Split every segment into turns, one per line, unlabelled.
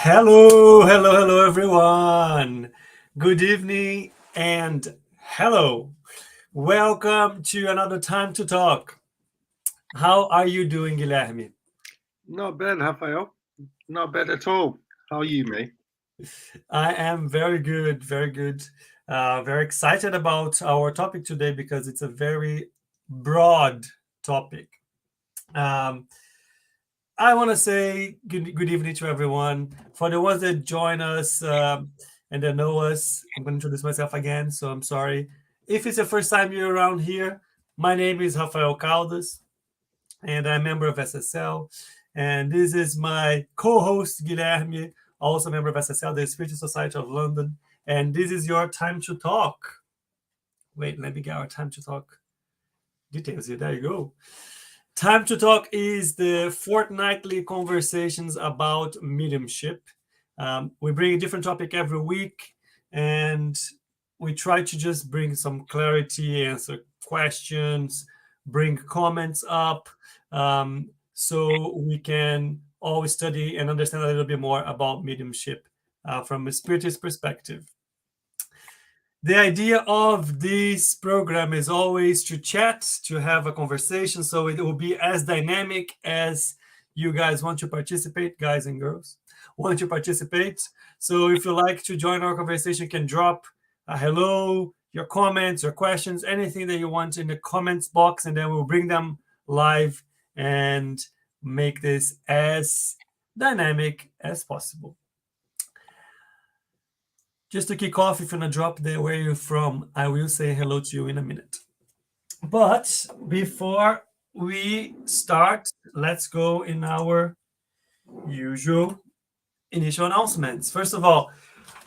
Hello, everyone. Good evening and hello. Welcome to another time to talk. How are you doing, Guilherme?
Not bad, Rafael. Not bad at all. How are you, mate?
I am very good, very good. Very excited about our topic today because it's a very broad topic. Um, I want to say good evening to everyone. For the ones that join us and that know us, I'm going to introduce myself again, so I'm sorry. If it's the first time you're around here, my name is Rafael Caldas, and I'm a member of SSL. And this is my co host, Guilherme, also a member of SSL, the Spiritist Society of London. And this is your time to talk. Wait, let me get our time to talk details here. There you go. Time to Talk is the fortnightly conversations about mediumship. We bring a different topic every week, and we try to just bring some clarity, answer questions, bring comments up, so we can always study and understand a little bit more about mediumship from a spiritist perspective. The idea of this program is always to chat, to have a conversation, so it will be as dynamic as you guys want to participate, guys and girls want to participate. So if you like to join our conversation, you can drop a hello, your comments, your questions, anything that you want in the comments box, and then we'll bring them live and make this as dynamic as possible. Just to kick off, if you're gonna drop there where you're from, I will say hello to you in a minute. But before we start, let's go in our usual initial announcements. First of all,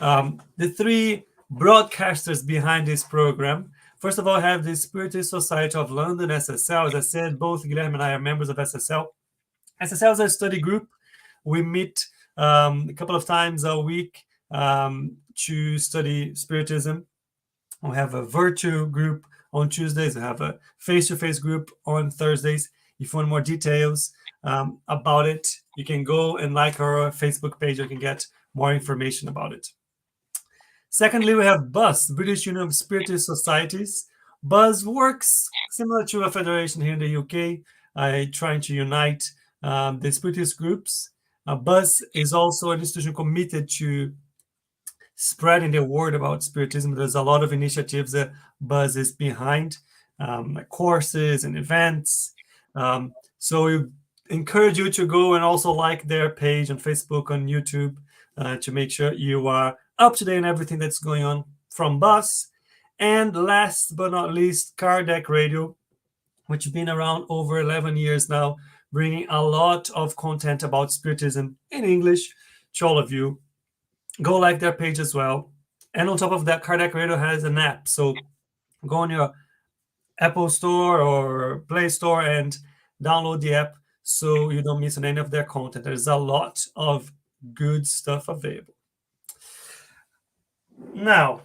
the three broadcasters behind this program. First of all, I have the Spiritist Society of London, SSL. As I said, both Guilherme and I are members of SSL. SSL is a study group. We meet a couple of times a week to study Spiritism. We have a virtual group on Tuesdays. We have a face-to-face group on Thursdays. If you want more details about it, you can go and like our Facebook page. You can get more information about it. Secondly, we have BUS, British Union of Spiritist Societies. BUS works similar to a federation here in the UK, trying to unite the Spiritist groups. BUS is also an institution committed to spreading the word about Spiritism. There's a lot of initiatives that BUS is behind, like courses and events. So we encourage you to go and also like their page on Facebook, on YouTube, to make sure you are up to date on everything that's going on from BUS. And last but not least, Kardec Radio, which has been around over 11 years now, bringing a lot of content about Spiritism in English to all of you. Go like their page as well. And on top of that, Kardec Radio has an app. So go on your Apple Store or Play Store and download the app so you don't miss on any of their content. There's a lot of good stuff available. Now,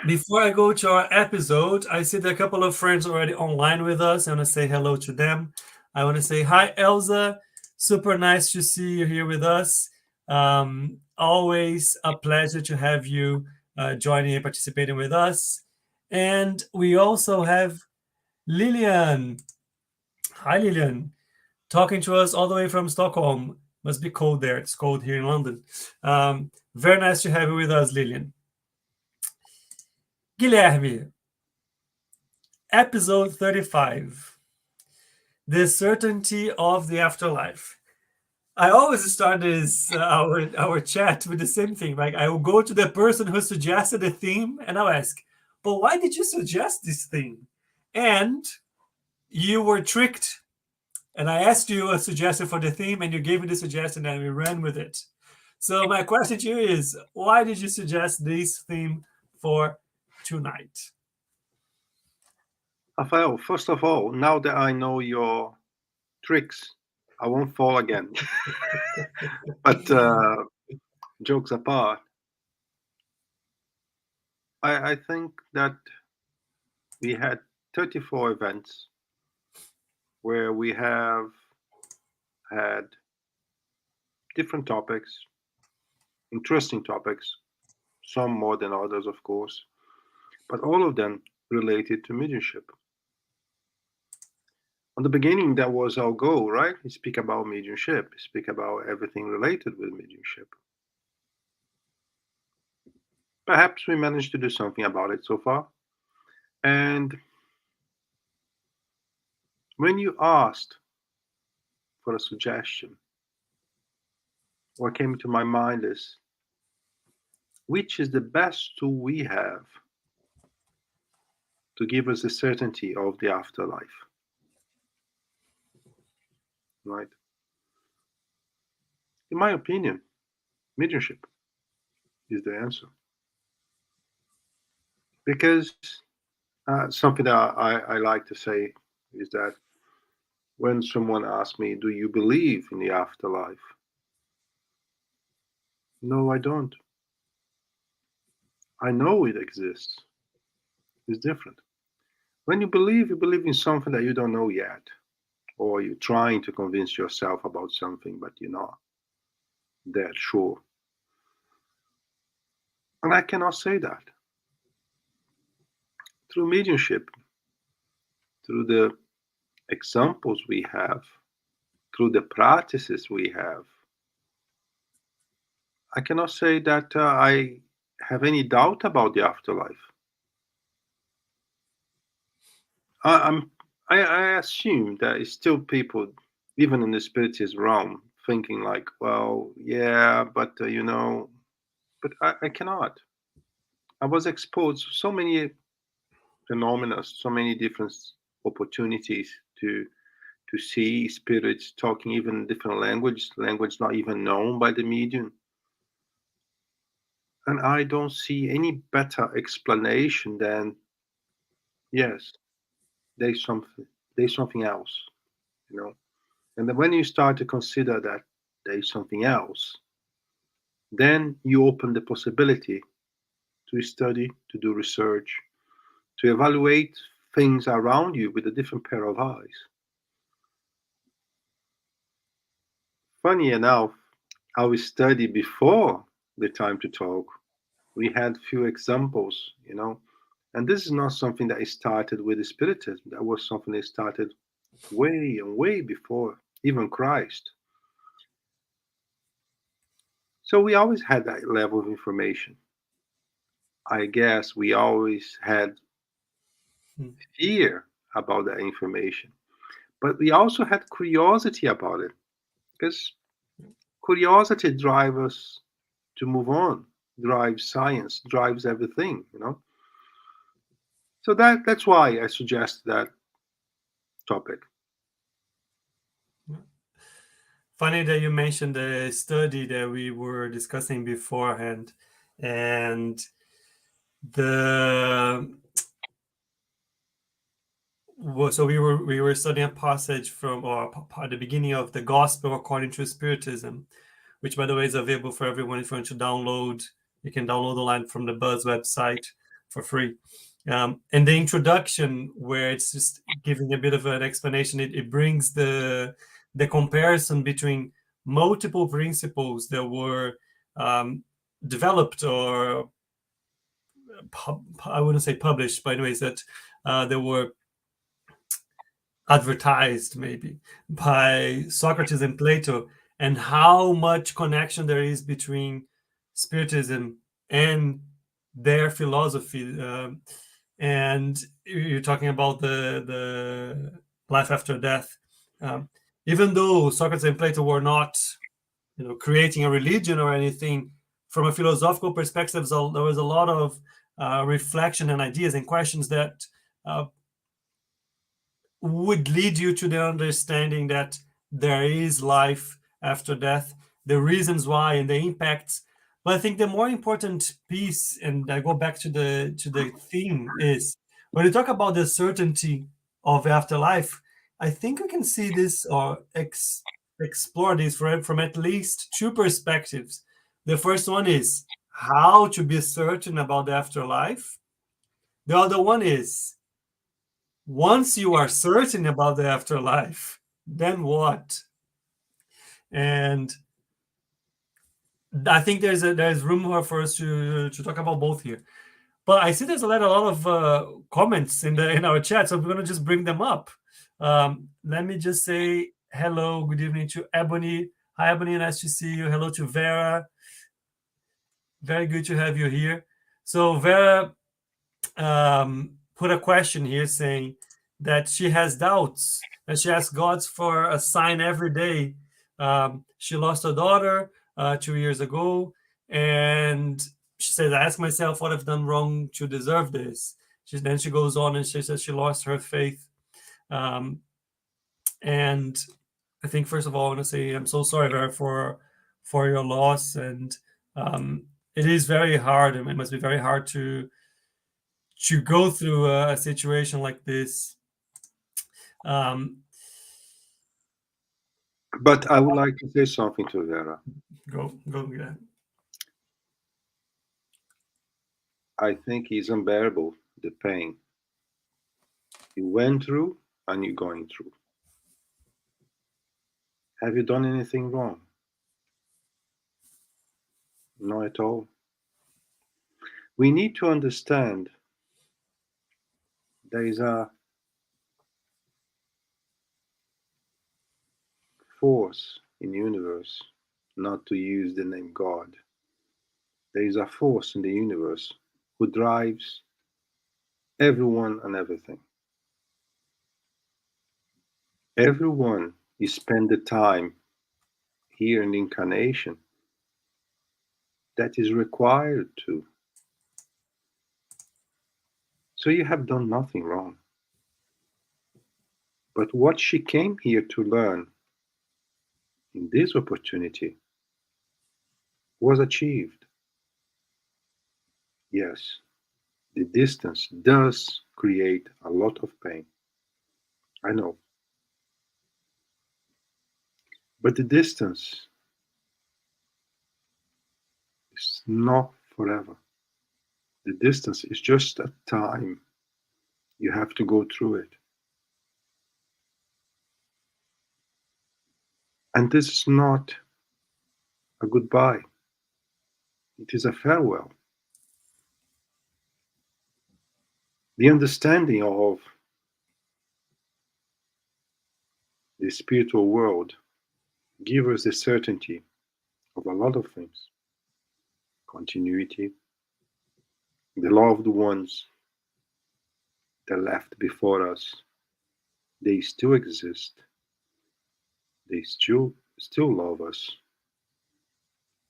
before I go to our episode, I see that a couple of friends already online with us. I want to say hello to them. I want to say hi, Elsa. Super nice to see you here with us. Always a pleasure to have you joining and participating with us. And we also have Lillian. Hi, Lillian. Talking to us all the way from Stockholm. Must be cold there. It's cold here in London. Very nice to have you with us, Lillian. Guilherme, episode 35, The Certainty of the Afterlife. I always start this our chat with the same thing. Like I will go to the person who suggested the theme and I'll ask, but why did you suggest this theme? And you were tricked. And I asked you a suggestion for the theme and you gave me the suggestion and we ran with it. So my question to you is, why did you suggest this theme for tonight?
Rafael, first of all, now that I know your tricks, I won't fall again. But jokes apart, I think that we had 34 events where we have had different topics, interesting topics, some more than others, of course, but all of them related to mediumship. On the beginning, that was our goal, right? We speak about mediumship, speak about everything related with mediumship. Perhaps we managed to do something about it so far. And when you asked for a suggestion, what came to my mind is, which is the best tool we have to give us the certainty of the afterlife, right? In my opinion, mediumship is the answer. Because something that I like to say is that when someone asks me, do you believe in the afterlife? No, I don't. I know it exists. It's different. When you believe in something that you don't know yet, or you're trying to convince yourself about something, but you're not that sure. And I cannot say that. Through mediumship, through the examples we have, through the practices we have, I cannot say that I have any doubt about the afterlife. I'm, I assume that it's still people, even in the spiritist realm, thinking like, well, yeah, but but I cannot. I was exposed to so many phenomena, so many different opportunities to see spirits talking even different language not even known by the medium. And I don't see any better explanation than, yes, there's something, there's something else, you know. And then when you start to consider that there's something else, then you open the possibility to study, to do research, to evaluate things around you with a different pair of eyes. Funny enough, our study before the time to talk, we had few examples, and this is not something that started with the Spiritism. That was something that started way and way before even Christ. So we always had that level of information. I guess we always had fear about that information, but we also had curiosity about it, because curiosity drives us to move on, drives science, drives everything. So that's why I suggest that topic.
Funny that you mentioned the study that we were discussing beforehand, and the so we were studying a passage from, or the beginning of the Gospel according to Spiritism, which, by the way, is available for everyone. If you want to download, you can download the line from the Buzz website for free. And the introduction, where it's just giving a bit of an explanation, it brings the comparison between multiple principles that were developed, or I wouldn't say published, but anyways, that they were advertised maybe by Socrates and Plato, and how much connection there is between Spiritism and their philosophy. And you're talking about the life after death. Even though Socrates and Plato were not, creating a religion or anything, from a philosophical perspective, there was a lot of reflection and ideas and questions that would lead you to the understanding that there is life after death, the reasons why and the impacts. But I think the more important piece, and I go back to the theme, is when you talk about the certainty of afterlife, I think we can see this, or explore this from at least two perspectives. The first one is how to be certain about the afterlife. The other one is, once you are certain about the afterlife, then what? And I think there's room for us to talk about both here. But I see there's a lot of comments in our chat, so I'm gonna just bring them up. Let me just say hello, good evening to Ebony. Hi, Ebony, nice to see you. Hello to Vera. Very good to have you here. So Vera put a question here saying that she has doubts, that she asks God for a sign every day. She lost her daughter 2 years ago, and she says, I ask myself what I've done wrong to deserve this. Then she goes on and she says she lost her faith. And I think, first of all, I want to say I'm so sorry, Vera, for your loss. And it is very hard. It must be very hard to go through a situation like this.
But I would like to say something to Vera.
Go, Guilherme.
I think it's unbearable, the pain you went through and you're going through. Have you done anything wrong? Not at all. We need to understand there is a force in the universe, not to use the name God. There is a force in the universe who drives everyone and everything. Everyone you spend the time here in the incarnation that is required to. So you have done nothing wrong. But what she came here to learn in this opportunity was achieved. Yes, the distance does create a lot of pain. I know. But the distance is not forever. The distance is just a time. You have to go through it. And this is not a goodbye, it is a farewell. The understanding of the spiritual world gives us the certainty of a lot of things: continuity, the loved ones that left before us, they still exist, they still love us,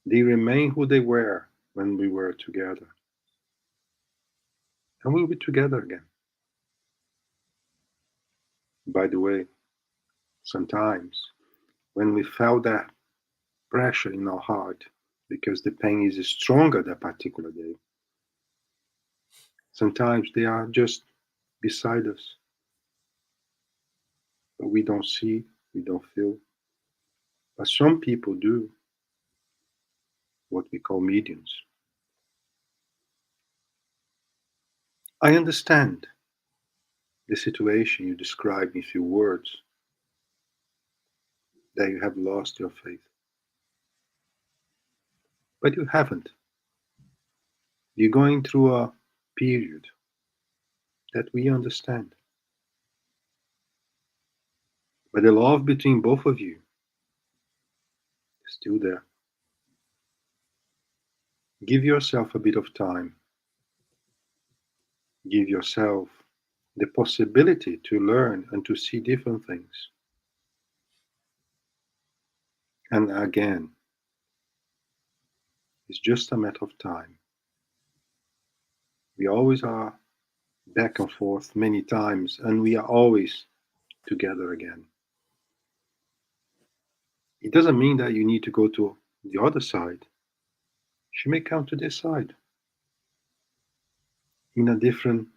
they remain who they were when we were together, and we'll be together again. By the way, sometimes when we felt that pressure in our heart because the pain is stronger that particular day, sometimes they are just beside us, but we don't see, we don't feel. But some people do, what we call mediums. I understand the situation you describe in few words, that you have lost your faith. But you haven't. You're going through a period that we understand. But the love between both of you is still there. Give yourself a bit of time. Give yourself the possibility to learn and to see different things. And again, it's just a matter of time. We always are back and forth many times, and we are always together again. It doesn't mean that you need to go to the other side. She may come to this side in a different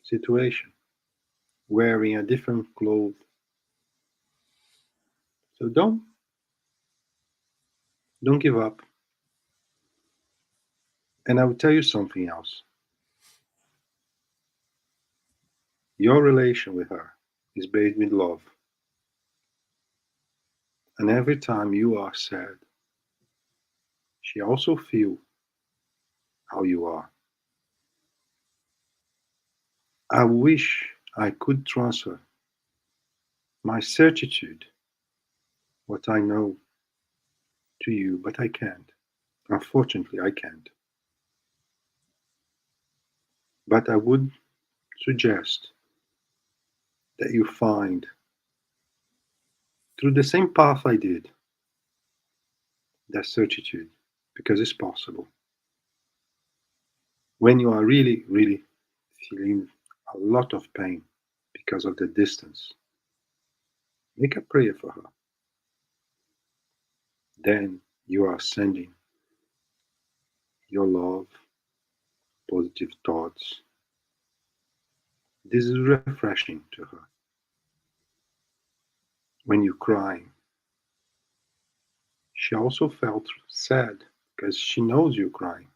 situation, wearing a different clothes. So don't give up. And I will tell you something else. Your relation with her is based with love. And every time you are sad, she also feels how you are. I wish I could transfer my certitude, what I know, to you, but I can't. Unfortunately, I can't. But I would suggest that you find, through the same path I did, that certitude, because it's possible. When you are really, really feeling a lot of pain because of the distance, make a prayer for her. Then you are sending your love, positive thoughts. This is refreshing to her. When you cry, she also felt sad because she knows you're crying.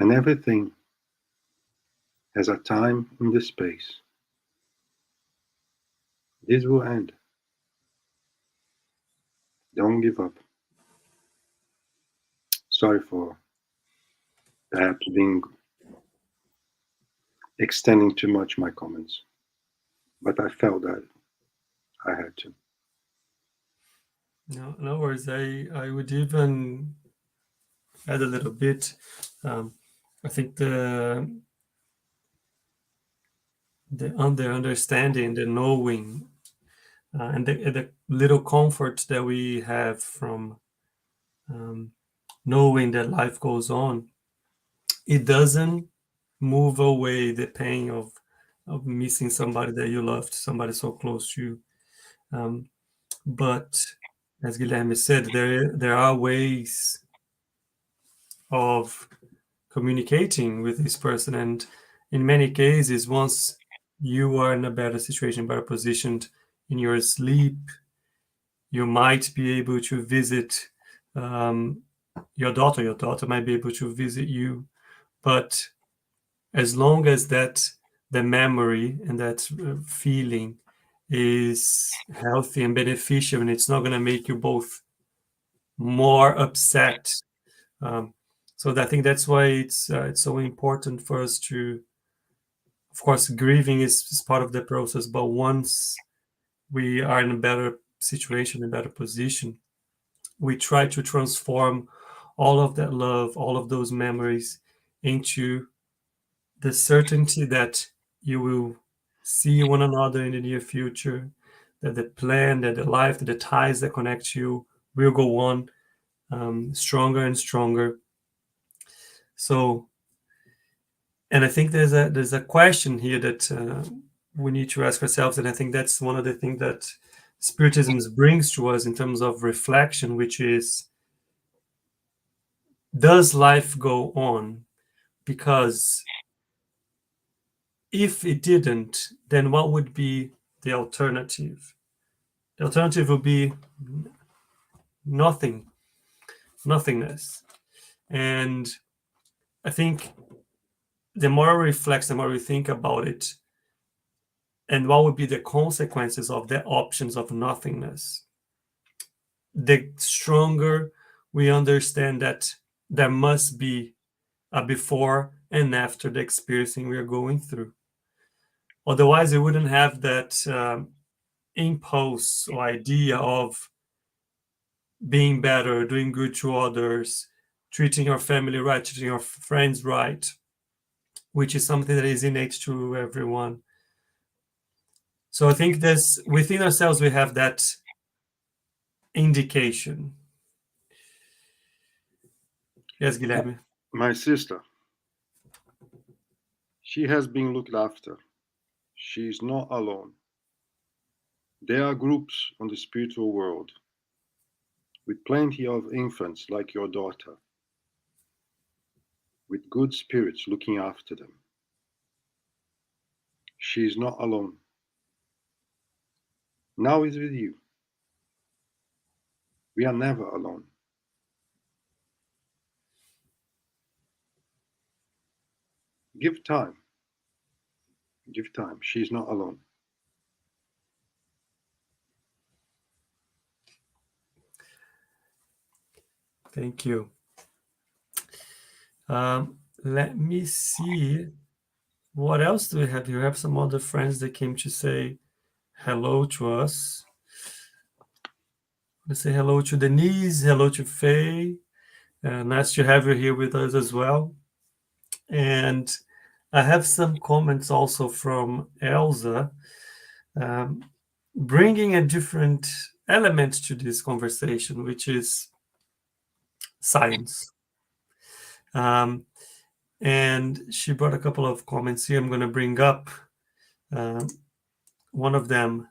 And everything has a time in the space. This will end. Don't give up. Sorry for perhaps being extending too much my comments, but I felt that I had to.
No, no worries. I would even add a little bit. Um, I think the understanding, the knowing, and the little comfort that we have from um, knowing that life goes on, it doesn't move away the pain of missing somebody that you loved, somebody so close to you. But as Guilherme said, there are ways of communicating with this person, and in many cases, once you are in a better situation, better positioned in your sleep, you might be able to visit um, your daughter. Your daughter might be able to visit you, but as long as the memory and that feeling is healthy and beneficial, and it's not going to make you both more upset. Um, so I think that's why it's so important for us to, of course, grieving is part of the process, but once we are in a better situation, a better position, we try to transform all of that love, all of those memories into the certainty that you will see one another in the near future, that the plan, that the life, that the ties that connect you will go on stronger and stronger. So, and I think there's a question here that we need to ask ourselves, and I think that's one of the things that Spiritism brings to us in terms of reflection, which is, does life go on? Because if it didn't, then what would be the alternative? The alternative would be nothing, nothingness. And I think the more we reflect, the more we think about it, and what would be the consequences of the options of nothingness, the stronger we understand that there must be a before and after the experiencing we are going through. Otherwise, we wouldn't have that impulse or idea of being better, doing good to others, treating your family right, treating your friends right, which is something that is innate to everyone. So I think this within ourselves we have that indication. Yes, Guilherme.
My sister, she has been looked after. She is not alone. There are groups on the spiritual world with plenty of infants like your daughter, with good spirits looking after them. She is not alone. Now is with you. We are never alone. Give time. Give time. She is not alone.
Thank you. Let me see. What else do we have here? We have some other friends that came to say hello to us. Let's say hello to Denise, hello to Faye. Nice to have you here with us as well. And I have some comments also from Elsa, bringing a different element to this conversation, which is science. And she brought a couple of comments here I'm going to bring up. One of them: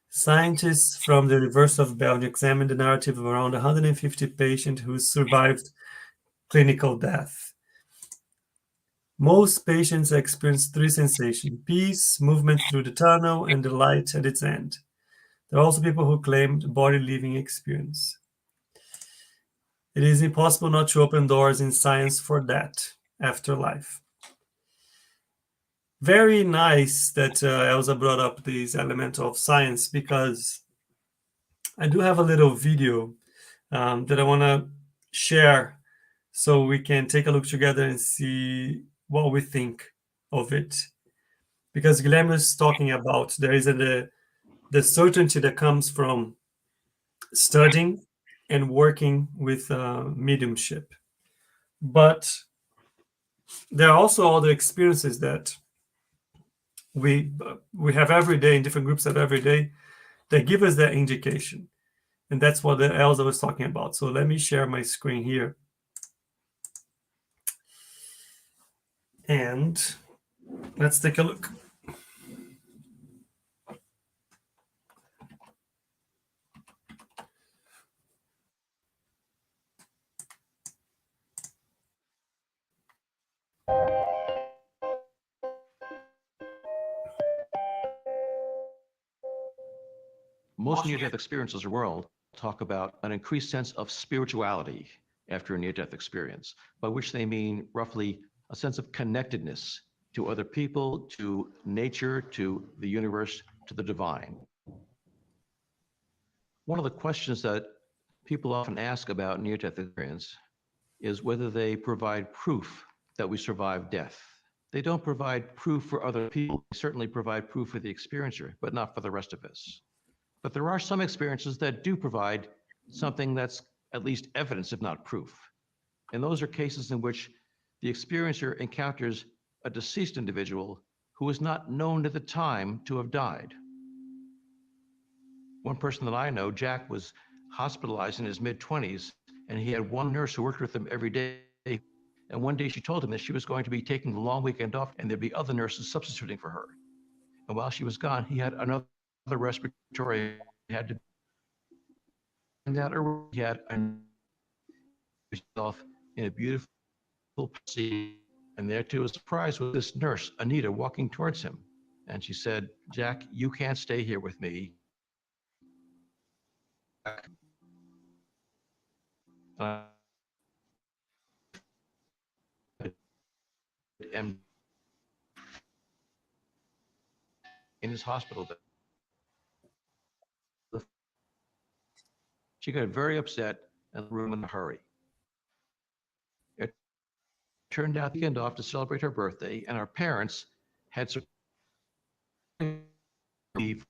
scientists from the University of Belgium examined the narrative of around 150 patients who survived clinical death. Most patients experienced three sensations: peace, movement through the tunnel, and the light at its end. There are also people who claimed body leaving experience. It is impossible not to open doors in science for that afterlife. Very nice that Elsa brought up this element of science, because I do have a little video that I want to share so we can take a look together and see what we think of it. Because Guilherme is talking about there is the certainty that comes from studying and working with mediumship. But there are also other experiences that we have every day in different groups of every day that give us that indication. And that's what Elsa was talking about. So let me share my screen here. And let's take a look.
Most near-death experiences around the world talk about an increased sense of spirituality after a near-death experience, by which they mean roughly a sense of connectedness to other people, to nature, to the universe, to the divine. One of the questions that people often ask about near-death experience is whether they provide proof that we survived death. They don't provide proof for other people. They certainly provide proof for the experiencer, but not for the rest of us. But there are some experiences that do provide something that's at least evidence, if not proof. And those are cases in which the experiencer encounters a deceased individual who is not known at the time to have died. One person that I know, Jack, was hospitalized in his mid-20s, and he had one nurse who worked with him every day. And one day she told him that she was going to be taking the long weekend off, and there'd be other nurses substituting for her. And while she was gone, he had another respiratory, had to that, or he had himself in a beautiful scene, and there to his surprise was this nurse, Anita, walking towards him. And she said, "Jack, you can't stay here with me." And in his hospital bed, she got very upset and left the room in a hurry. It turned out the weekend off to celebrate her birthday, and her parents had leave for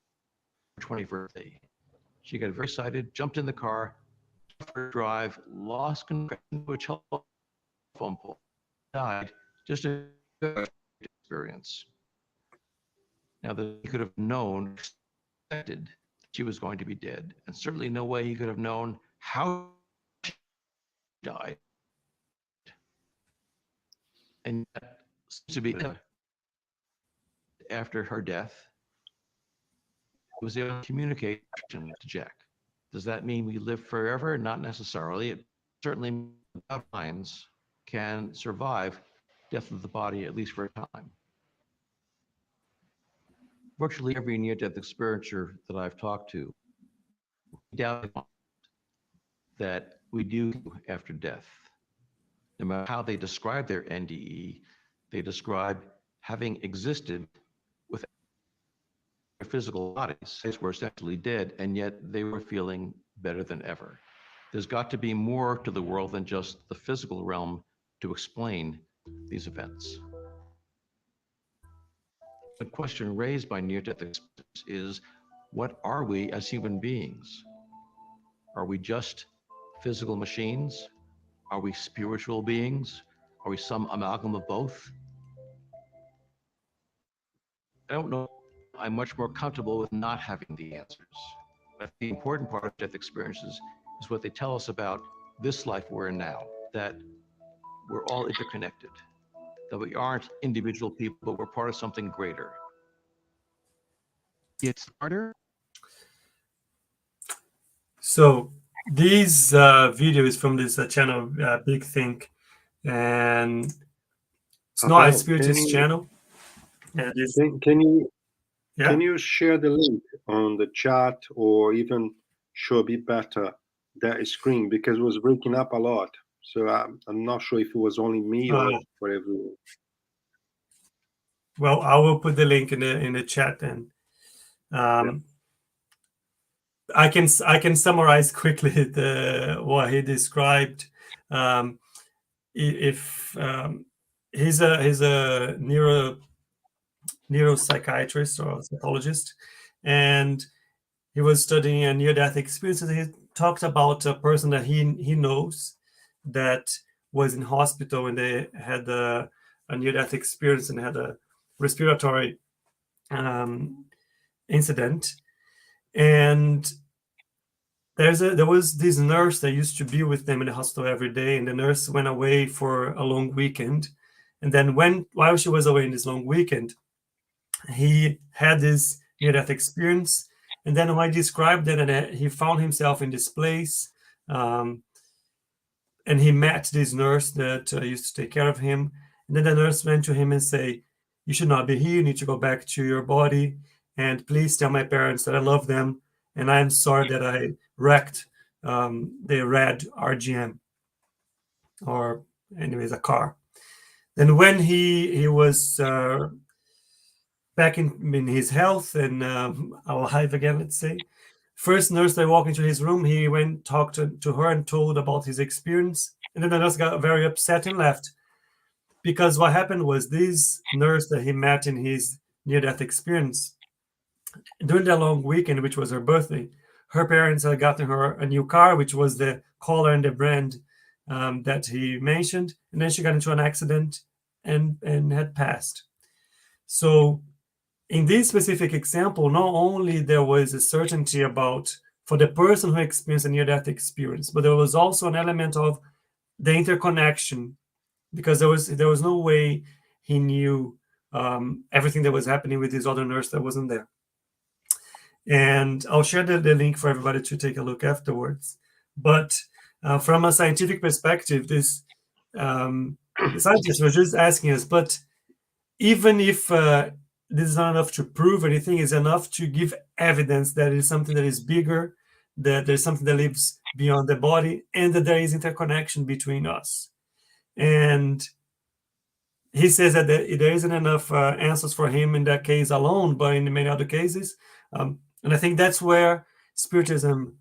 her 21st birthday. She got very excited, jumped in the car, for a drive, lost connection to a telephone pole, died. Just a good experience. Now, that he could have known, expected she was going to be dead, and certainly no way he could have known how she died. And that seems to be after her death, was able to communicate to Jack. Does that mean we live forever? Not necessarily. It certainly minds can survive death of the body, at least for a time. Virtually every near-death experiencer that I've talked to doubt that we do after death. No matter how they describe their NDE, they describe having existed with their physical bodies. They were essentially dead, and yet they were feeling better than ever. There's got to be more to the world than just the physical realm to explain these events. The question raised by near-death experience is, what are we as human beings? Are we just physical machines? Are we spiritual beings? Are we some amalgam of both? I don't know. I'm much more comfortable with not having the answers. But the important part of death experiences is what they tell us about this life we're in now, that we're all interconnected, that we aren't individual people, but we're part of something greater. It's harder.
So this video is from this channel, Big Think, and it's not a
Rafael,
spiritist channel. And it's,
can you
yeah.
can you share the link on the chat, or even show a bit better that screen, because it was breaking up a lot. So I'm not sure if it was only me or for everyone.
Well, I will put the link in the chat then. I can summarize quickly what he described. He's a neuropsychiatrist or psychologist, and he was studying a near-death experience. He talked about a person that he knows that was in hospital, and they had a near-death experience and had a respiratory incident. And there was this nurse that used to be with them in the hospital every day, and the nurse went away for a long weekend. And then while she was away in this long weekend, he had this near-death experience. And then when I described that, and he found himself in this place, and he met this nurse that used to take care of him. And then the nurse went to him and say, "You should not be here. You need to go back to your body. And please tell my parents that I love them. And I'm sorry that I wrecked the red RGM, or anyways, a car." Then when he was back in his health and alive again, let's say, first nurse that walked into his room, he went talked to her and told about his experience. And then the nurse got very upset and left, because what happened was this nurse that he met in his near-death experience, during that long weekend, which was her birthday, her parents had gotten her a new car, which was the color and the brand that he mentioned. And then she got into an accident and had passed. So in this specific example, not only there was a certainty about, for the person who experienced a near-death experience, but there was also an element of the interconnection, because there was no way he knew everything that was happening with this other nurse that wasn't there. And I'll share the link for everybody to take a look afterwards. But from a scientific perspective, the scientists were just asking us, but even if this is not enough to prove anything, it's enough to give evidence that it is something that is bigger, that there's something that lives beyond the body, and that there is interconnection between us. And he says that there isn't enough answers for him in that case alone, but in many other cases. And I think that's where Spiritism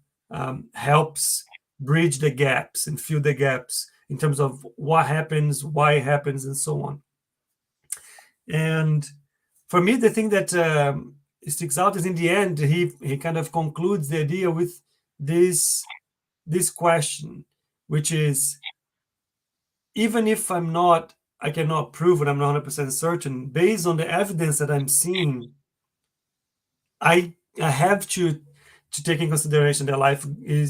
helps bridge the gaps and fill the gaps in terms of what happens, why it happens, and so on. And for me, the thing that sticks out is, in the end, he kind of concludes the idea with this question, which is, even if I cannot prove it, I'm not 100% certain, based on the evidence that I'm seeing, I have to take in consideration that life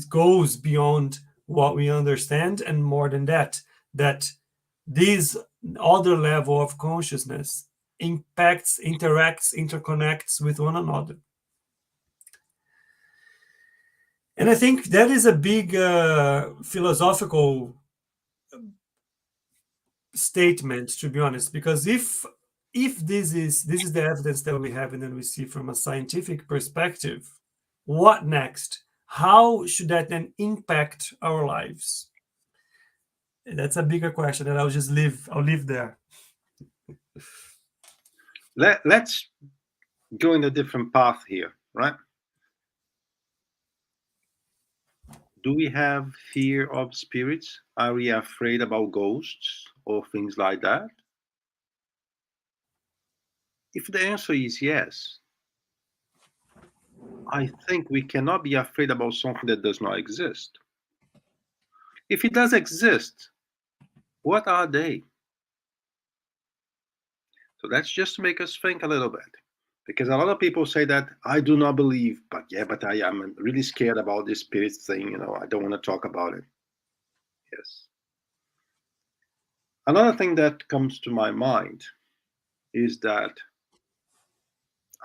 goes beyond what we understand, and more than that this other level of consciousness impacts, interacts, interconnects with one another. And I think that is a big philosophical statement, to be honest, because if this is the evidence that we have and then we see from a scientific perspective, what next? How should that then impact our lives? That's a bigger question that I'll leave there.
Let's go in a different path here, right? Do we have fear of spirits? Are we afraid about ghosts or things like that? If the answer is yes, I think we cannot be afraid about something that does not exist. If it does exist, what are they? So that's just to make us think a little bit. Because a lot of people say that I do not believe, but yeah, but I am really scared about this spirit thing, I don't want to talk about it. Yes. Another thing that comes to my mind is that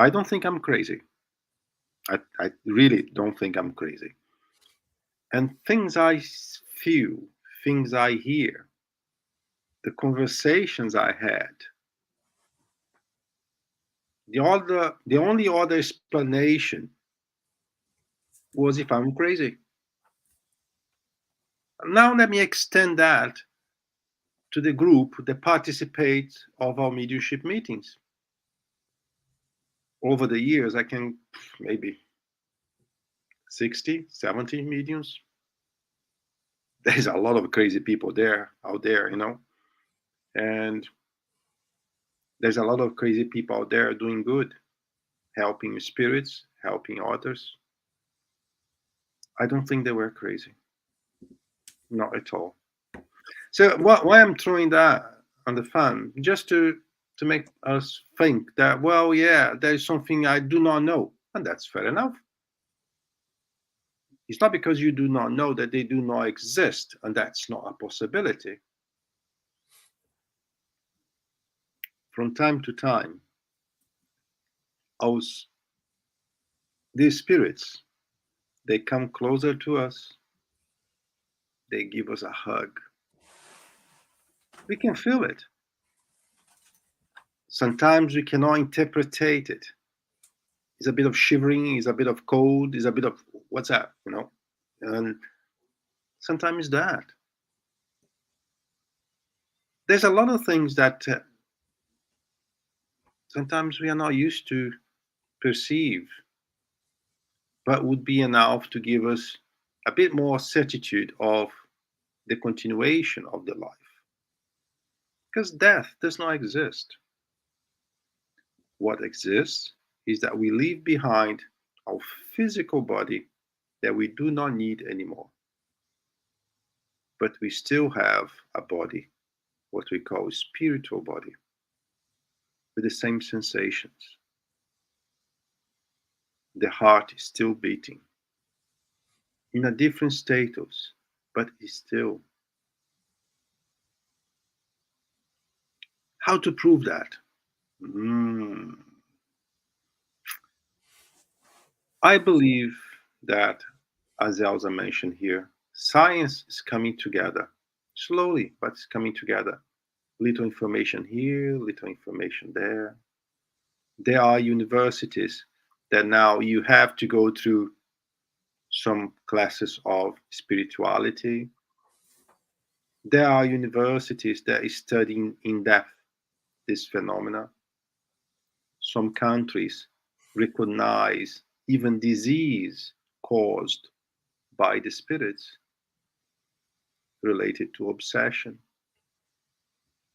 I don't think I'm crazy. I really don't think I'm crazy. And things I feel, things I hear, the conversations I had, the only other explanation was if I'm crazy. Now let me extend that to the group that participates of our mediumship meetings. Over the years, I can maybe 60, 70 mediums. There's a lot of crazy people out there, and there's a lot of crazy people out there doing good, helping spirits, helping others. I don't think they were crazy. Not at all. So why I'm throwing that on the fan, just to make us think that, well, yeah, there's something I do not know, and that's fair enough. It's not because you do not know that they do not exist, and that's not a possibility. From time to time, these spirits, they come closer to us, they give us a hug. We can feel it. Sometimes we cannot interpretate it. It's a bit of shivering, it's a bit of cold, it's a bit of what's that, And sometimes that. There's a lot of things that sometimes we are not used to perceive, but would be enough to give us a bit more certitude of the continuation of the life. Because death does not exist. What exists is that we leave behind our physical body that we do not need anymore. But we still have a body, what we call a spiritual body, with the same sensations. The heart is still beating in a different status, but is still. How to prove that? I believe that, as Elsa mentioned here, science is coming together slowly, but it's coming together. Little information here, little information there. There are universities that now you have to go through some classes of spirituality. There are universities that is studying in depth this phenomena. Some countries recognize even disease caused by the spirits related to obsession.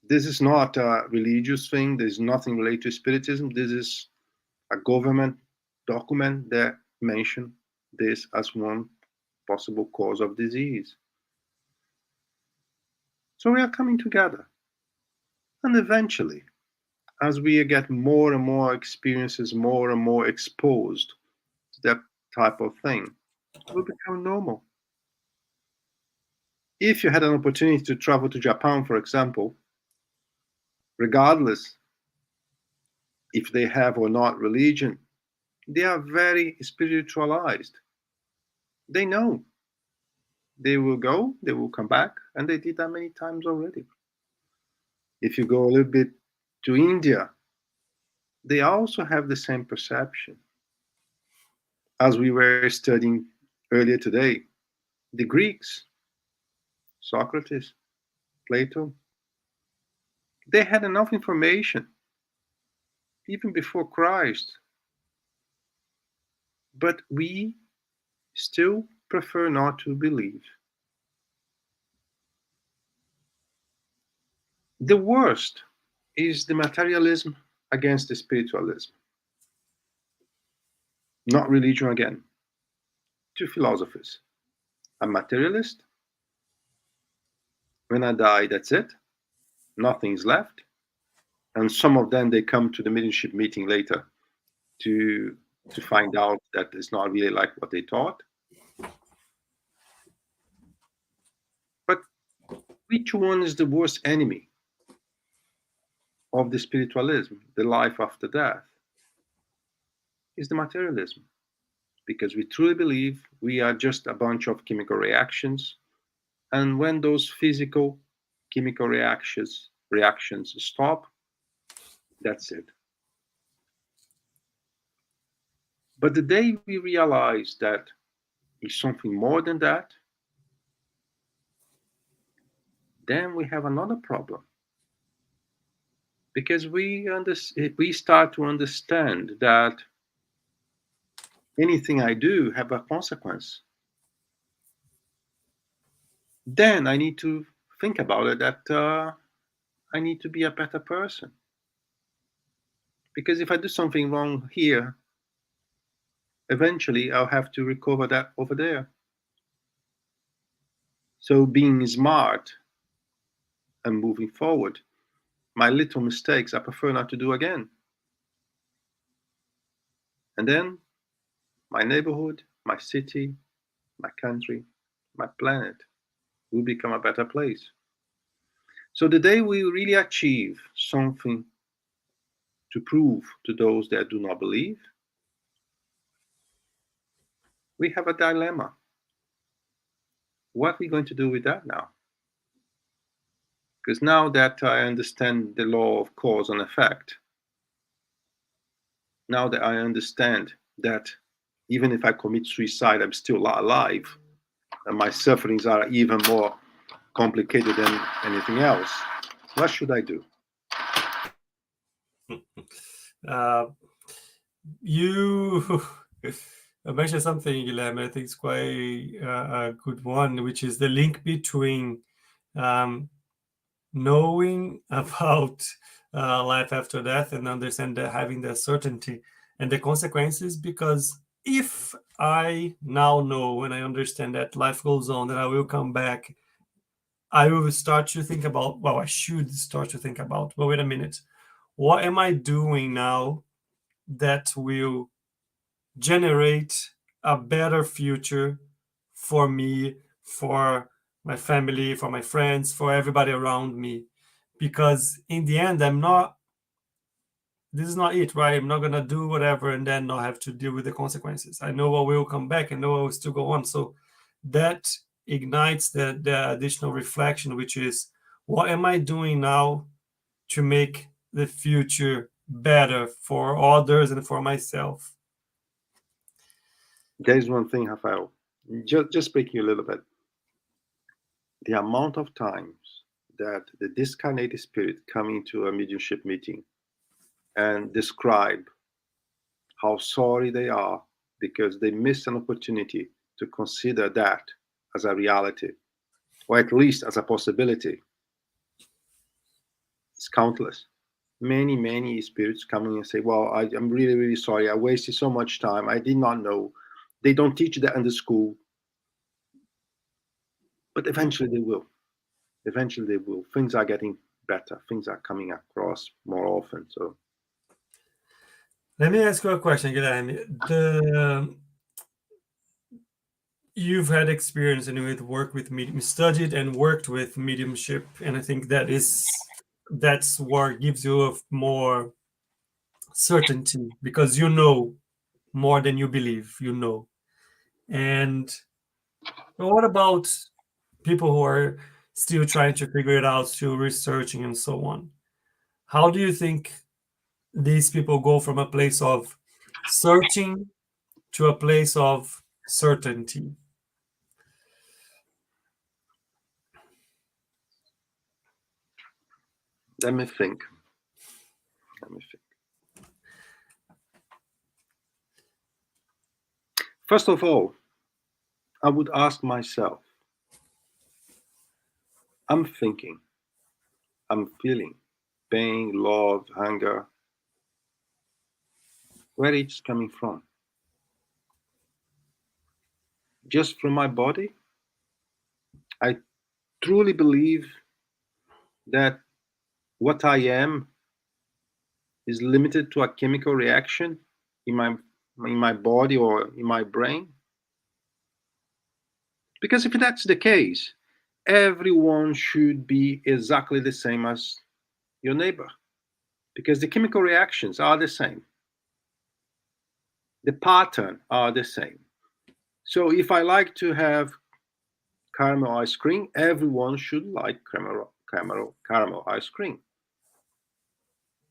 This is not a religious thing. There's nothing related to spiritism. This is a government document that mentioned this as one possible cause of disease. So we are coming together. And eventually, as we get more and more experiences, more and more exposed to that type of thing, it will become normal. If you had an opportunity to travel to Japan, for example, regardless if they have or not religion, they are very spiritualized. They know they will go, they will come back, and they did that many times already. If you go a little bit to India, they also have the same perception. As we were studying earlier today, the Greeks, Socrates, Plato, they had enough information even before Christ. But we still prefer not to believe. The worst is the materialism against the spiritualism. Not religion again. Two philosophies. A materialist. When I die, that's it. Nothing's left. And some of them, they come to the mediumship meeting later to find out that it's not really like what they thought. But which one is the worst enemy of the spiritualism, the life after death? Is the materialism. Because we truly believe we are just a bunch of chemical reactions. And when those physical chemical reactions stop, that's it. But the day we realize that it's something more than that, then we have another problem. Because we start to understand that anything I do have a consequence. Then I need to think about it that I need to be a better person. Because if I do something wrong here, eventually I'll have to recover that over there. So being smart and moving forward, my little mistakes I prefer not to do again. And then my neighborhood, my city, my country, my planet will become a better place. So the day we really achieve something to prove to those that do not believe, we have a dilemma. What are we going to do with that now? Because now that I understand the law of cause and effect, now that I understand that even if I commit suicide, I'm still alive, and my sufferings are even more complicated than anything else, what should I do?
You mentioned something, Guilherme, I think it's quite a good one, which is the link between knowing about life after death and understand that having the certainty and the consequences. Because if I now know and I understand that life goes on, that I will come back, I will start to think about, well, I should start to think about, well, wait a minute, what am I doing now that will generate a better future for me, for my family, for my friends, for everybody around me? Because in the end, this is not it, right? I'm not going to do whatever and then not have to deal with the consequences. I know I will come back and know I will still go on. So that ignites the additional reflection, which is, what am I doing now to make the future better for others and for myself?
There's one thing, Rafael, just speaking a little bit. The amount of times that the discarnated spirit come into a mediumship meeting and describe how sorry they are because they missed an opportunity to consider that as a reality, or at least as a possibility, it's countless. Many spirits coming and say, well, I'm really, really sorry. I wasted so much time. I did not know. They don't teach that in the school. But eventually they will. Eventually they will. Things are getting better. Things are coming across more often. So
let me ask you a question, Guilherme. You've had experience and with work with medium, studied and worked with mediumship, and I think that's what gives you a more certainty, because you know more than you believe, you know. And what about people who are still trying to figure it out, still researching and so on? How do you think these people go from a place of searching to a place of certainty?
let me think. First of all, I would ask myself, I'm thinking, I'm feeling pain, love, hunger, where it's coming from? Just from my body? I truly believe that what I am is limited to a chemical reaction in my body or in my brain? Because if that's the case, everyone should be exactly the same as your neighbor, because the chemical reactions are the same, the pattern are the same. So if I like to have caramel ice cream, everyone should like caramel ice cream,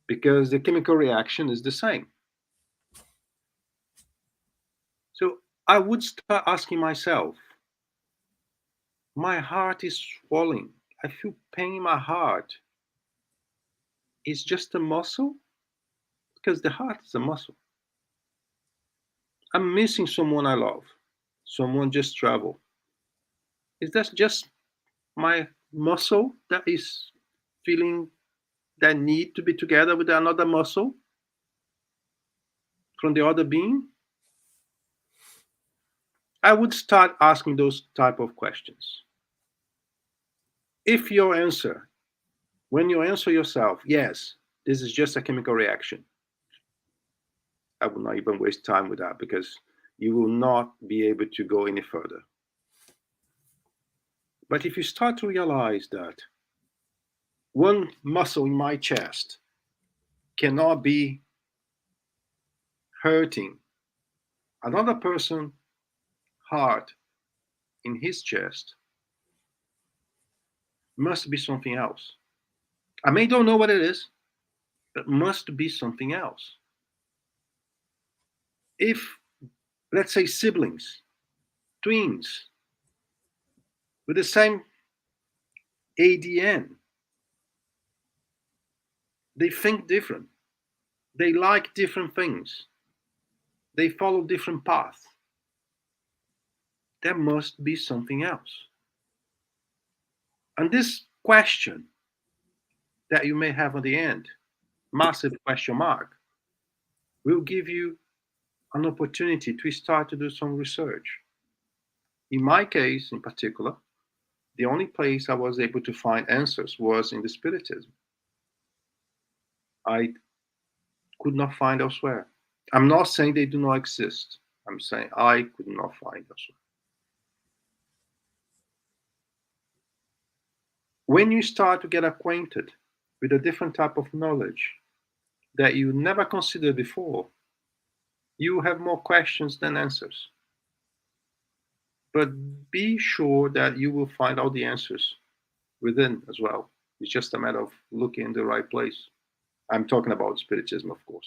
because the chemical reaction is the same. So I would start asking myself, my heart is swelling. I feel pain in my heart. It's just a muscle? Because the heart is a muscle. I'm missing someone I love. Someone just traveled. Is that just my muscle that is feeling that need to be together with another muscle from the other being? I would start asking those type of questions. If your answer, when you answer yourself, yes, this is just a chemical reaction, I will not even waste time with that, because you will not be able to go any further. But if you start to realize that one muscle in my chest cannot be hurting another person's heart in his chest, must be something else. I may don't know what it is, but must be something else. If, let's say, siblings, twins, with the same ADN, they think different, they like different things, they follow different paths, there must be something else. And this question that you may have at the end, massive question mark, will give you an opportunity to start to do some research. In my case, in particular, the only place I was able to find answers was in the Spiritism. I could not find elsewhere. I'm not saying they do not exist. I'm saying I could not find elsewhere. When you start to get acquainted with a different type of knowledge that you never considered before, you have more questions than answers. But be sure that you will find all the answers within as well. It's just a matter of looking in the right place. I'm talking about Spiritism, of course,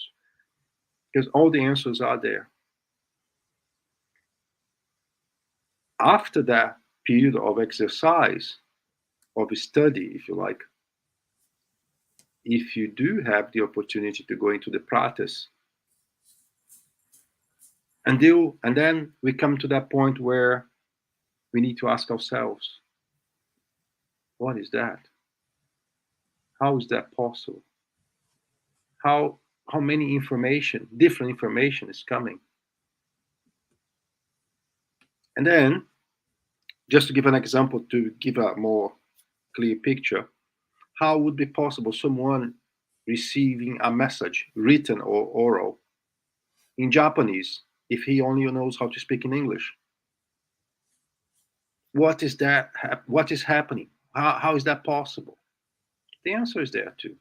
because all the answers are there. After that period of exercise, of study, if you like, if you do have the opportunity to go into the practice, and then we come to that point where we need to ask ourselves, what is that? How is that possible? How many different information is coming? And then, just to give an example to give a more clear picture, how would be possible someone receiving a message, written or oral, in Japanese if he only knows how to speak in English? What is that? What is happening? How is that possible? The answer is there too.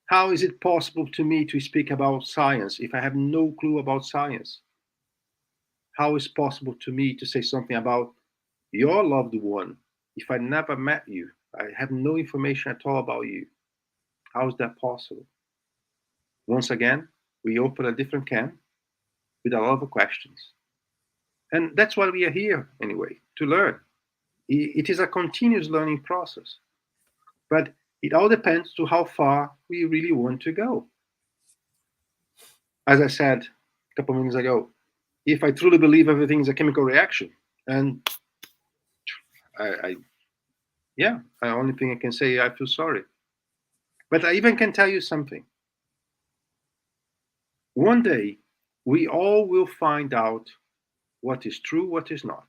How is it possible to me to speak about science if I have no clue about science? How is it possible to me to say something about your loved one if I never met you? I have no information at all about you. How is that possible? Once again, we open a different can with a lot of questions. And that's why we are here anyway, to learn. It is a continuous learning process. But it all depends to how far we really want to go. As I said a couple minutes ago, if I truly believe everything is a chemical reaction. And the only thing I can say, I feel sorry. But I even can tell you something. One day, we all will find out what is true, what is not.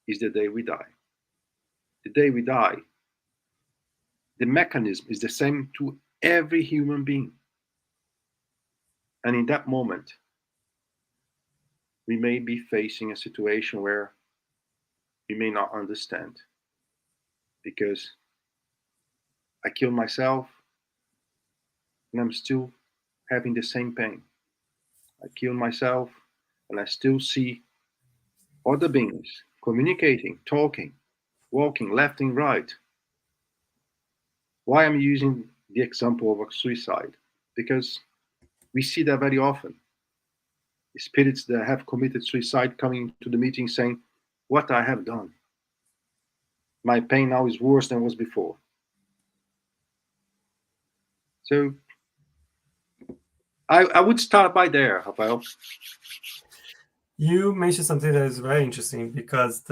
Is the day we die. The day we die, the mechanism is the same to every human being. And in that moment, we may be facing a situation where we may not understand, because I killed myself and I'm still having the same pain. I killed myself and I still see other beings communicating, talking, walking left and right. Why I'm using the example of a suicide? Because we see that very often. The spirits that have committed suicide coming to the meeting saying, what I have done. My pain now is worse than was before. So I would start by there, Rafael.
You mentioned something that is very interesting, because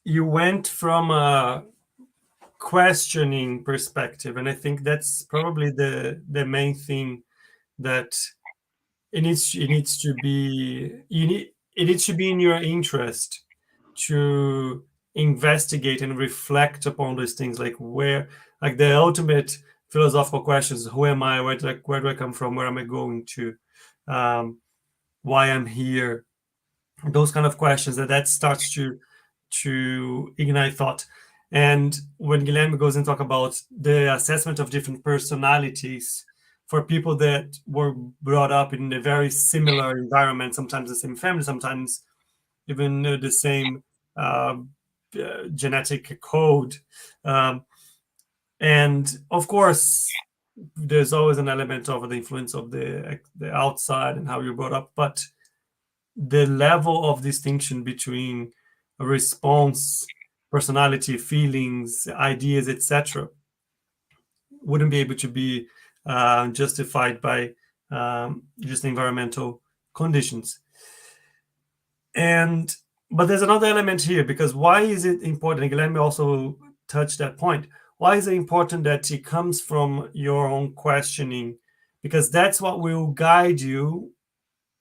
you went from a questioning perspective, and I think that's probably the main thing, that it needs to be in your interest to investigate and reflect upon those things, like the ultimate philosophical questions: who am I, where do I come from, where am I going to, why I'm here, those kind of questions, that starts to ignite thought. And when Guilherme goes and talk about the assessment of different personalities for people that were brought up in a very similar environment, sometimes the same family, sometimes even the same genetic code, and of course there's always an element of the influence of the outside and how you're brought up, but the level of distinction between a response, personality, feelings, ideas, etc., wouldn't be able to be justified by just environmental conditions. But there's another element here, because why is it important? And Guilherme also touched that point. Why is it important that it comes from your own questioning? Because that's what will guide you.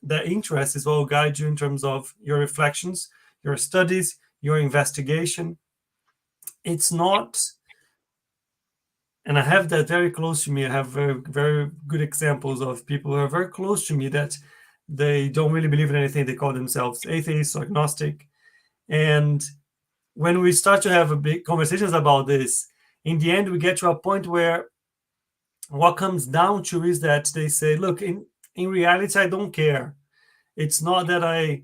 The interest is what will guide you in terms of your reflections, your studies, your investigation. It's not, and I have that very close to me. I have very, very good examples of people who are very close to me that they don't really believe in anything. They call themselves atheists or agnostic. And when we start to have big conversations about this, in the end, we get to a point where what comes down to is that they say, look, in reality, I don't care. It's not that I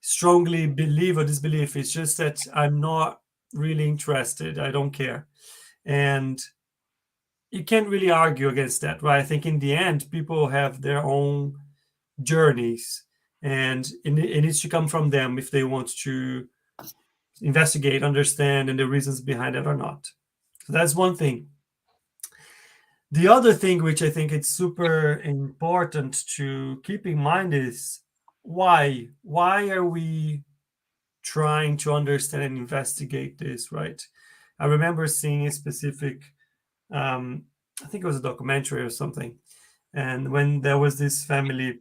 strongly believe or disbelieve. It's just that I'm not really interested. I don't care. And you can't really argue against that, right? I think in the end, people have their own journeys, and it needs to come from them if they want to investigate, understand, and the reasons behind it or not. So that's one thing. The other thing, which I think it's super important to keep in mind, is why are we trying to understand and investigate this, right? I remember seeing a specific, I think it was a documentary or something, and when there was this family,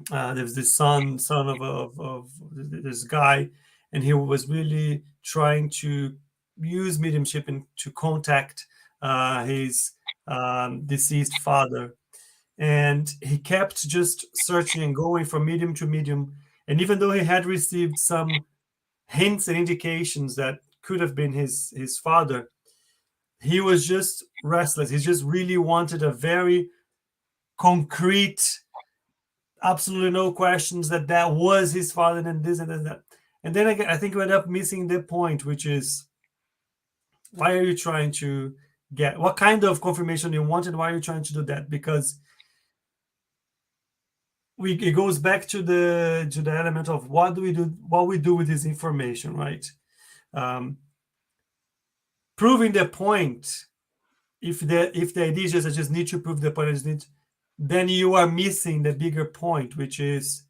there was this son of this guy, and he was really trying to use mediumship and to contact his deceased father. And he kept just searching and going from medium to medium. And even though he had received some hints and indications that could have been his father, he was just restless. He just really wanted a very concrete, absolutely no questions, that was his father, and this and that. And then I think we end up missing the point, which is, why are you trying to get, what kind of confirmation you want, and why are you trying to do that? Because it goes back to the element of what we do with this information, right? Proving the point, if the idea is just, I just need to prove the point, I just need, then you are missing the bigger point, which is,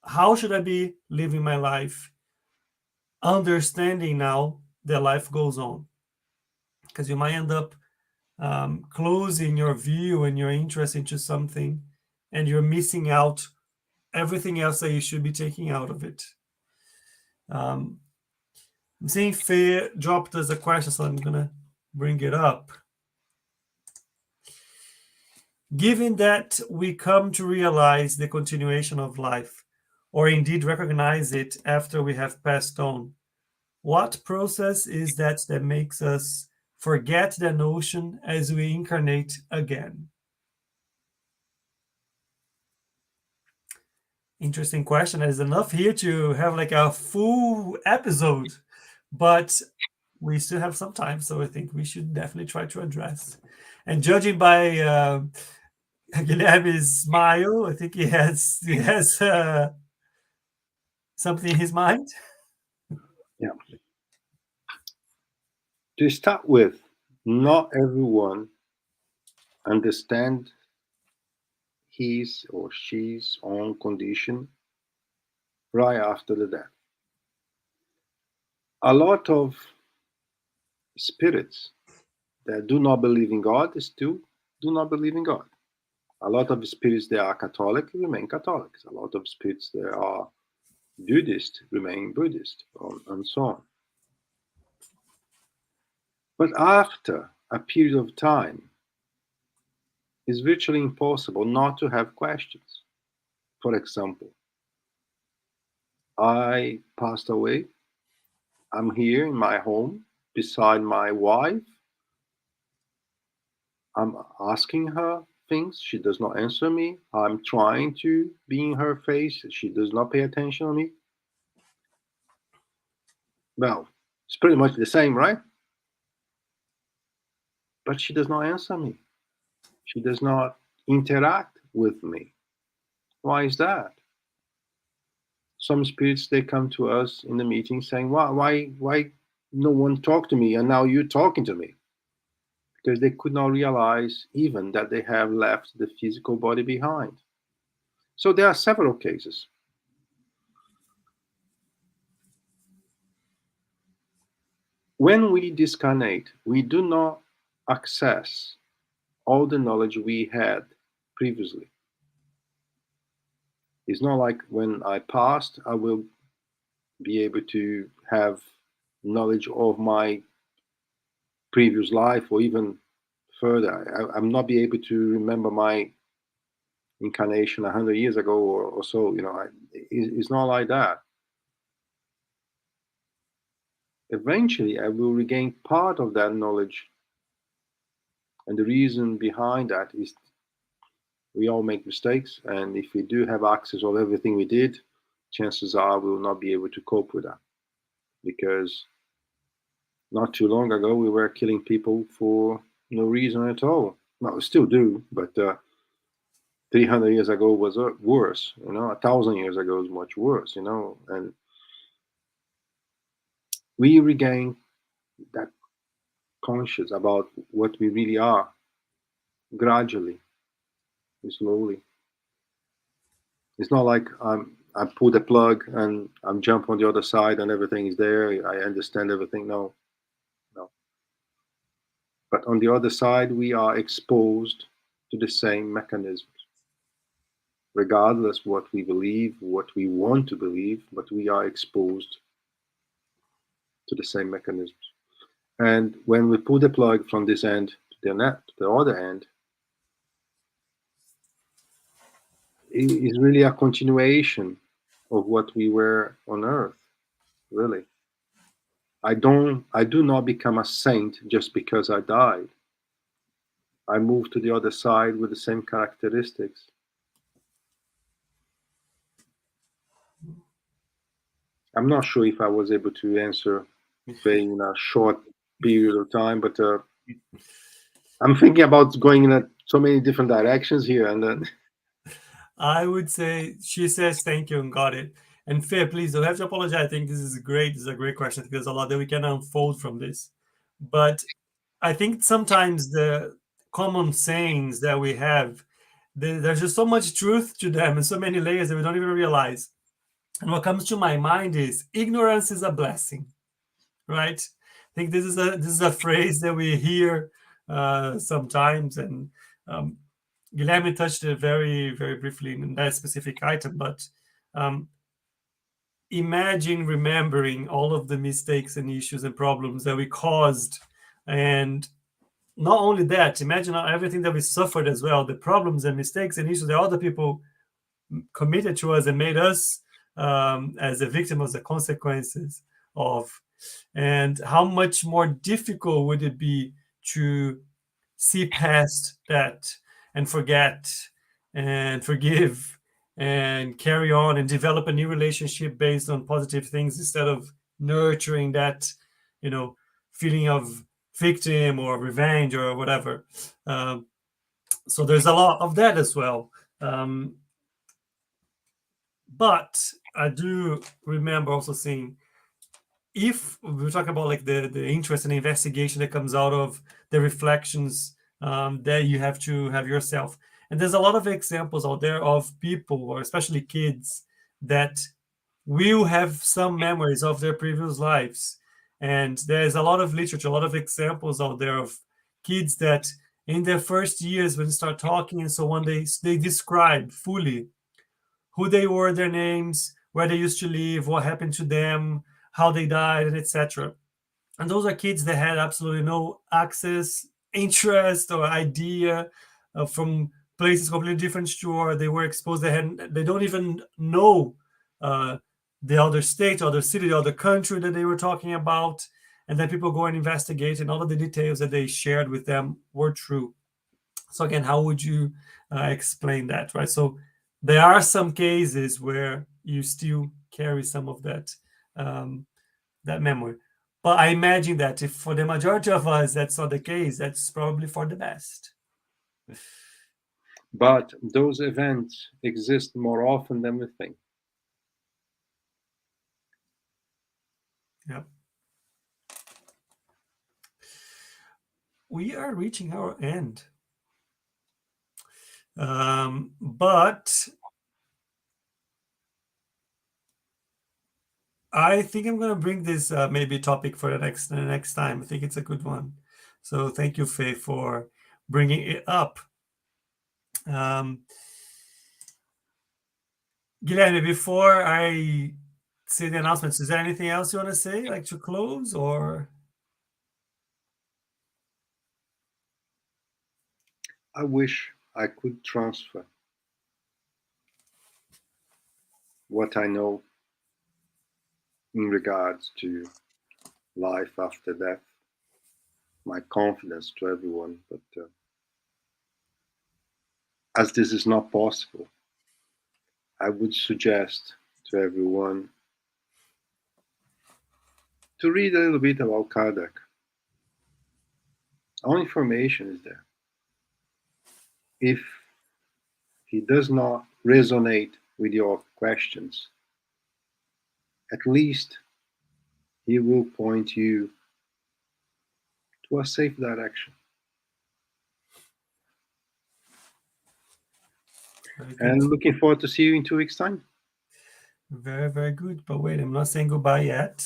how should I be living my life, understanding now that life goes on? Because you might end up closing your view and your interest into something, and you're missing out everything else that you should be taking out of it. I'm seeing Faye dropped us a question, so I'm gonna bring it up. Given that we come to realize the continuation of life, or indeed recognize it after we have passed on, what process is that that makes us forget the notion as we incarnate again? Interesting question. There's enough here to have like a full episode, but we still have some time, so I think we should definitely try to address. And judging by Guilherme's smile, I think he has something in his mind.
Yeah. To start with, not everyone understands his or she's own condition right after the death. A lot of spirits that do not believe in God still do not believe in God. A lot of spirits that are Catholic remain Catholics. A lot of spirits that are Buddhist remain Buddhist, and so on. But after a period of time, it's virtually impossible not to have questions. For example, I passed away. I'm here in my home beside my wife. I'm asking her things. She does not answer me. I'm trying to be in her face. She does not pay attention to me. Well, it's pretty much the same, right? But she does not answer me. She does not interact with me. Why is that? Some spirits, they come to us in the meeting saying, why no one talked to me and now you're talking to me? Because they could not realize even that they have left the physical body behind. So there are several cases. When we discarnate, we do not access all the knowledge we had previously. It's not like when I passed, I will be able to have knowledge of my previous life or even further. I'm not be able to remember my incarnation 100 years ago or so. It's not like that. Eventually, I will regain part of that knowledge. And the reason behind that is we all make mistakes. And if we do have access of everything we did, chances are we will not be able to cope with that. Because not too long ago, we were killing people for no reason at all. Well, we still do, but 300 years ago was worse. 1,000 years ago was much worse. And we regain that conscious about what we really are gradually, slowly. It's not like I pull the plug and I'm jump on the other side and everything is there. I understand everything. No. But on the other side, we are exposed to the same mechanisms. Regardless what we believe, what we want to believe, but we are exposed to the same mechanisms. And when we pull the plug from this end to the other end, it is really a continuation of what we were on Earth, really. I do not become a saint just because I died. I move to the other side with the same characteristics. I'm not sure if I was able to answer Faye in a short period of time, but I'm thinking about going in so many different directions here, and then
I would say she says thank you and got it. And Faye, please don't have to apologize. I think this is great. This is a great question. I think there's a lot that we can unfold from this. But I think sometimes the common sayings that we have there's just so much truth to them and so many layers that we don't even realize. And what comes to my mind is ignorance is a blessing, right? I think this is a phrase that we hear sometimes, and Guilherme touched it very, very briefly in that specific item, but imagine remembering all of the mistakes and issues and problems that we caused. And not only that, imagine everything that we suffered as well, the problems and mistakes and issues that other people committed to us and made us as a victim of the consequences of. And how much more difficult would it be to see past that and forget and forgive and carry on and develop a new relationship based on positive things instead of nurturing that, feeling of victim or revenge or whatever. So there's a lot of that as well. But I do remember also saying, if we talk about like the interest and investigation that comes out of the reflections that you have to have yourself, and there's a lot of examples out there of people, or especially kids, that will have some memories of their previous lives. And there's a lot of literature, a lot of examples out there of kids that in their first years, when they start talking and so on, they describe fully who they were, their names, where they used to live, what happened to them, how they died, and etc. And those are kids that had absolutely no access, interest, or idea from places completely different to where they were exposed. They don't even know the other state, other city, the other country that they were talking about. And then people go and investigate, and all of the details that they shared with them were true. So again, how would you explain that, right? So there are some cases where you still carry some of that that memory. But I imagine that if for the majority of us that's not the case, that's probably for the best.
But those events exist more often than we think.
Yeah. We are reaching our end. But I think I'm going to bring this maybe topic for the next time. I think it's a good one. So thank you, Faye, for bringing it up. Guilherme, before I say the announcements, is there anything else you want to say, like to close, or?
I wish I could transfer what I know in regards to life after death, my confidence to everyone, but as this is not possible, I would suggest to everyone to read a little bit about Kardec. All information is there. If he does not resonate with your questions, at least he will point you to a safe direction. And looking forward to see you in 2 weeks' time.
Very, very good. But wait, I'm not saying goodbye yet.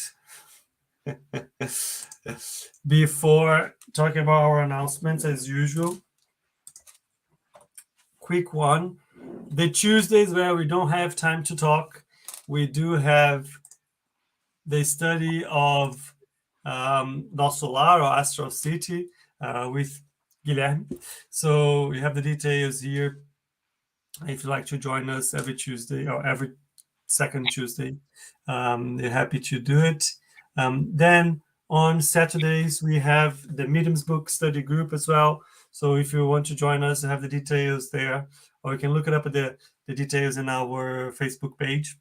Before talking about our announcements, as usual, quick one. The Tuesdays where we don't have time to talk, we do have the study of Nosso Lar or Astral City with Guilherme. So we have the details here. If you'd like to join us every Tuesday or every second Tuesday, they're happy to do it. Then on Saturdays, we have the Mediums book study group as well. So if you want to join us, have the details there, or you can look it up at the details in our Facebook page.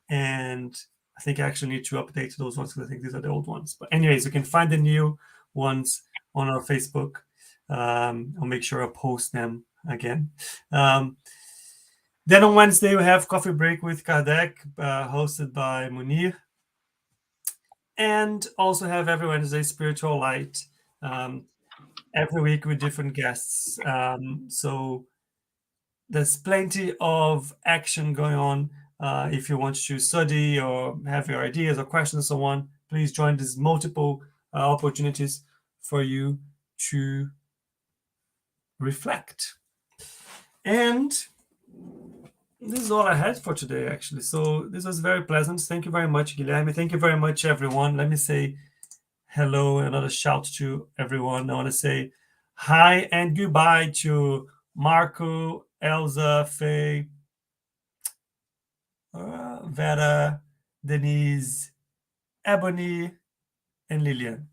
And I think I actually need to update those ones because I think these are the old ones. But anyways, you can find the new ones on our Facebook. I'll make sure I post them again. Then on Wednesday, we have Coffee Break with Kardec, hosted by Munir. And also have every Wednesday Spiritual Light, every week with different guests. So there's plenty of action going on. If you want to study or have your ideas or questions and so on, please join these multiple opportunities for you to reflect. And this is all I had for today, actually. So this was very pleasant. Thank you very much, Guilherme. Thank you very much, everyone. Let me say hello and another shout to everyone. I want to say hi and goodbye to Marco, Elsa, Faye, Vera, Denise, Ebony, and Lillian.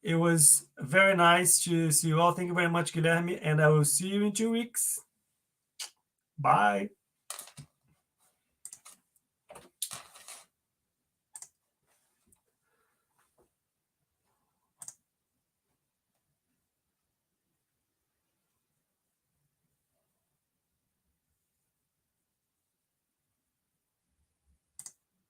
It was very nice to see you all. Thank you very much, Guilherme, and I will see you in 2 weeks. Bye.